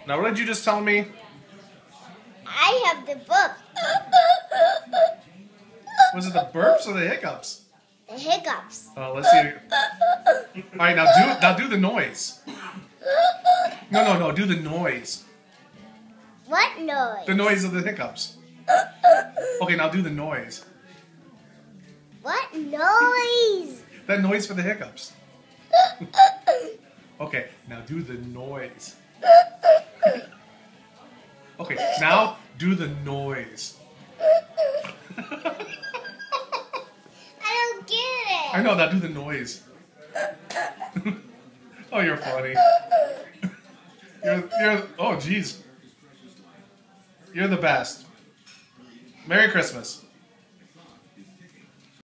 Now, what did you just tell me? I have the book. Was it the burps or the hiccups? The hiccups. Let's see. All right, now do the noise. No, do the noise. What noise? The noise of the hiccups. Okay, now do the noise. What noise? That noise for the hiccups. Okay, now do the noise. Okay, now do the noise. I don't get it. I know, now do the noise. Oh, you're funny. Oh, jeez. You're the best. Merry Christmas.